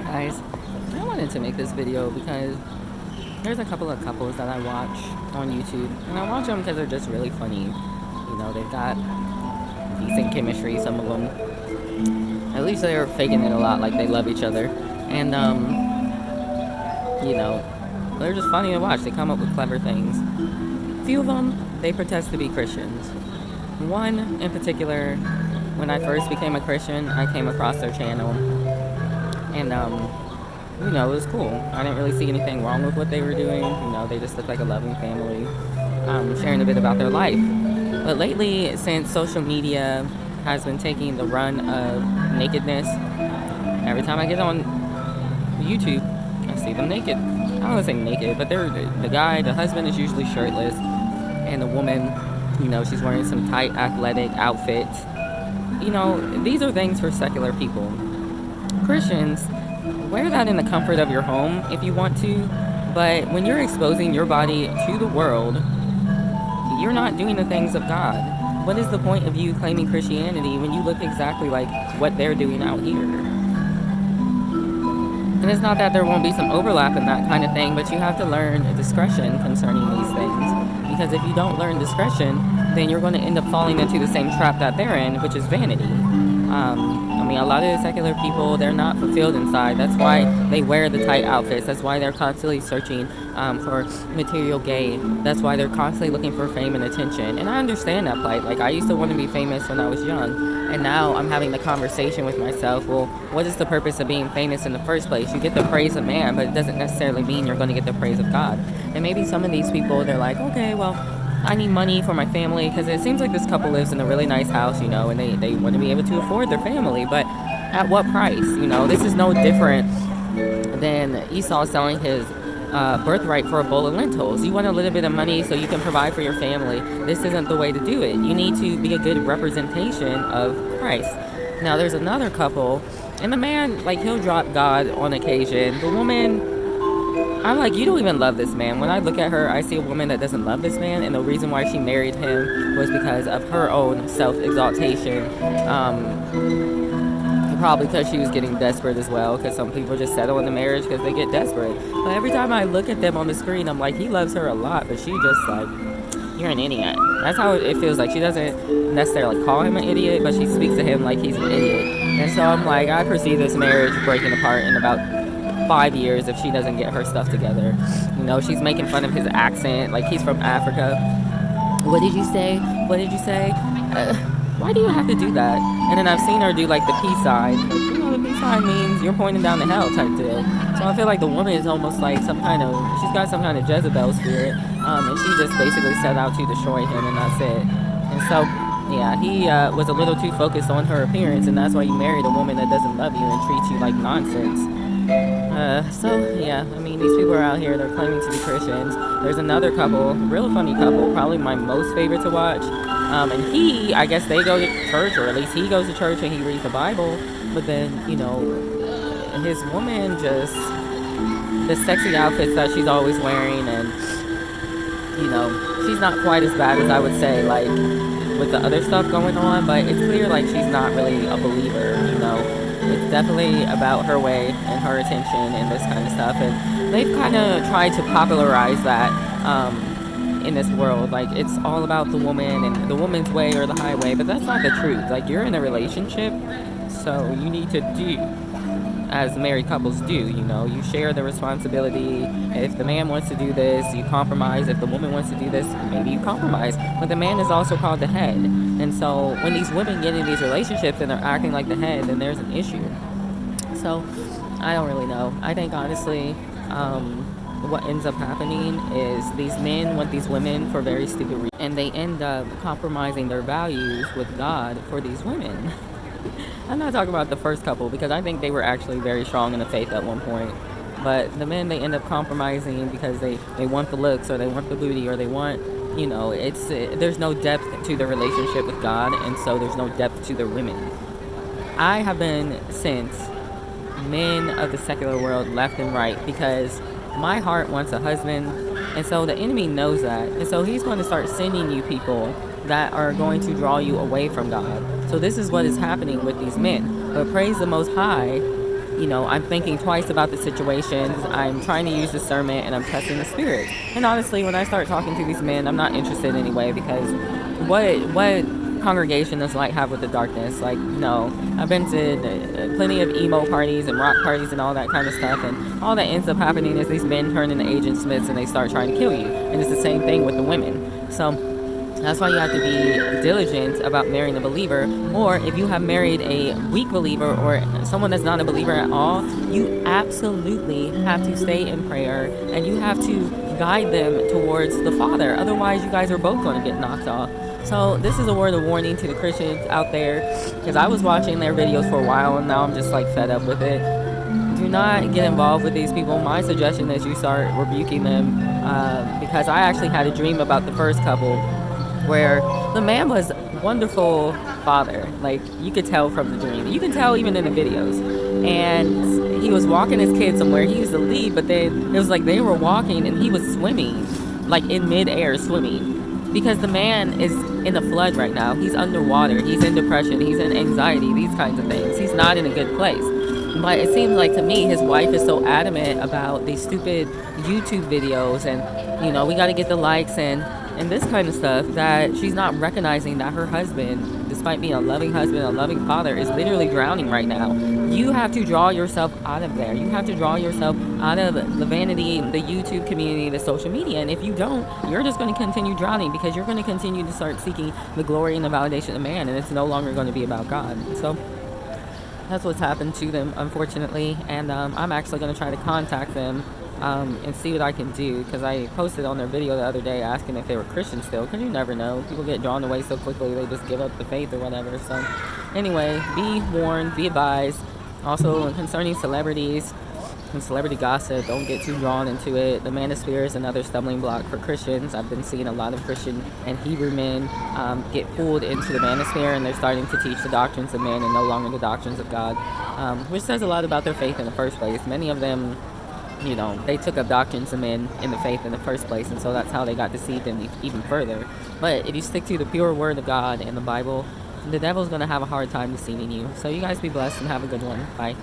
Guys, I wanted to make this video because there's a couple of couples that I watch on YouTube, and I watch them because they're just really funny. You know, they've got decent chemistry, some of them. At least they're faking it a lot, like they love each other. And, you know, they're just funny to watch. They come up with clever things. A few of them, they protest to be Christians. One in particular, when I first became a Christian, I came across their channel. And, you know, it was cool. I didn't really see anything wrong with what they were doing. You know, they just looked like a loving family, sharing a bit about their life. But lately, since social media has been taking the run of nakedness, every time I get on YouTube, I see them naked. I don't want to say naked, but the husband is usually shirtless, and the woman, you know, she's wearing some tight athletic outfit. You know, these are things for secular people. Christians, wear that in the comfort of your home if you want to, but when you're exposing your body to the world, you're not doing the things of God. What is the point of you claiming Christianity when you look exactly like what they're doing out here? And it's not that there won't be some overlap in that kind of thing, but you have to learn discretion concerning these things. Because if you don't learn discretion, then you're going to end up falling into the same trap that they're in, which is vanity. I mean, a lot of the secular people, they're not fulfilled inside. That's why they wear the tight outfits. That's why they're constantly searching for material gain. That's why they're constantly looking for fame and attention. And I understand that plight. Like, I used to want to be famous when I was young. And now I'm having the conversation with myself, well, what is the purpose of being famous in the first place? You get the praise of man, but it doesn't necessarily mean you're going to get the praise of God. And maybe some of these people, they're like, okay, well, I need money for my family, because it seems like this couple lives in a really nice house, you know, and they want to be able to afford their family, but at what price? You know, this is no different than Esau selling his birthright for a bowl of lentils. You want a little bit of money so you can provide for your family. This isn't the way to do it. You need to be a good representation of Christ. Now, there's another couple, and the man, like, he'll drop God on occasion. The woman, I'm like, you don't even love this man. When I look at her, I see a woman that doesn't love this man, and the reason why she married him was because of her own self-exaltation. Probably because she was getting desperate as well, because some people just settle in the marriage because they get desperate. But every time I look at them on the screen, I'm like, he loves her a lot, but she just like, you're an idiot. That's how it feels like. She doesn't necessarily call him an idiot, but she speaks to him like he's an idiot. And so I'm like, I perceive this marriage breaking apart in about 5 years if she doesn't get her stuff together. You know, she's making fun of his accent, like he's from Africa. What did you say? What did you say? Why do you have to do that? And then I've seen her do like the peace sign. You know, the peace sign means you're pointing down the hell type deal. So I feel like the woman is almost like she's got some kind of Jezebel spirit. And she just basically set out to destroy him, and that's it. And so, yeah, he was a little too focused on her appearance, and that's why you married a woman that doesn't love you and treats you like nonsense. So, yeah, I mean, these people are out here, they're claiming to be Christians. There's another couple, real funny couple, probably my most favorite to watch. And I guess they go to church, or at least he goes to church and he reads the Bible. But then, you know, his woman just, the sexy outfits that she's always wearing, and, you know, she's not quite as bad as I would say, like, with the other stuff going on. But it's clear, like, she's not really a believer, you know. It's definitely about her way and her attention and this kind of stuff. And they've kind of tried to popularize that, in this world. Like, it's all about the woman and the woman's way or the highway, but that's not the truth. Like, you're in a relationship, so you need to do as married couples do. You know, you share the responsibility. If the man wants to do this, you compromise. If the woman wants to do this, maybe you compromise, but the man is also called the head. And so when these women get in these relationships and they're acting like the head, then there's an issue. So I don't really know. I think honestly, what ends up happening is these men want these women for very stupid reasons, and they end up compromising their values with God for these women. I'm not talking about the first couple, because I think they were actually very strong in the faith at one point. But the men, they end up compromising because they want the looks, or they want the booty, or they want, you know, there's no depth to the relationship with God, and so there's no depth to their women. I have been sent men of the secular world left and right, because my heart wants a husband, and so the enemy knows that, and so he's going to start sending you people that are going to draw you away from God. So this is what is happening with these men. But praise the Most High, I'm thinking twice about the situations. I'm trying to use discernment, and I'm testing the spirits. And honestly, when I start talking to these men, I'm not interested anyway, because what congregation does light have with the darkness? Like, I've been to plenty of emo parties and rock parties and all that kind of stuff, and all that ends up happening is these men turn into Agent Smiths and they start trying to kill you. And it's the same thing with the women. So that's why you have to be diligent about marrying a believer. Or if you have married a weak believer or someone that's not a believer at all, you absolutely have to stay in prayer, and you have to guide them towards the Father. Otherwise, you guys are both going to get knocked off. So this is a word of warning to the Christians out there, because I was watching their videos for a while, and now I'm just like fed up with it. Do not get involved with these people. My suggestion is you start rebuking them, because I actually had a dream about the first couple where the man was a wonderful father. Like, you could tell from the dream. You can tell even in the videos. And he was walking his kid somewhere. He used to lead, but then it was like they were walking and he was swimming, like in midair swimming. Because the man is in a flood right now. He's underwater. He's in depression. He's in anxiety. These kinds of things. He's not in a good place. But it seems like to me his wife is so adamant about these stupid YouTube videos and, we got to get the likes and this kind of stuff, that she's not recognizing that her husband, despite being a loving husband, a loving father, is literally drowning right now. You have to draw yourself out of there. You have to draw yourself out of the vanity, the YouTube community, the social media. And if you don't, you're just going to continue drowning, because you're going to continue to start seeking the glory and the validation of man, and it's no longer going to be about God. So that's what's happened to them, unfortunately. And I'm actually going to try to contact them and see what I can do, because I posted on their video the other day asking if they were Christians still, because you never know. People get drawn away so quickly, they just give up the faith or whatever. So anyway, be warned, be advised. Also, concerning celebrities and celebrity gossip, don't get too drawn into it. The manosphere is another stumbling block for Christians. I've been seeing a lot of Christian and Hebrew men get pulled into the manosphere, and they're starting to teach the doctrines of men and no longer the doctrines of God, which says a lot about their faith in the first place. Many of them, they took up doctrines of men in the faith in the first place, and so that's how they got deceived even further. But if you stick to the pure word of God and the Bible, the devil's going to have a hard time deceiving you. So you guys be blessed and have a good one. Bye.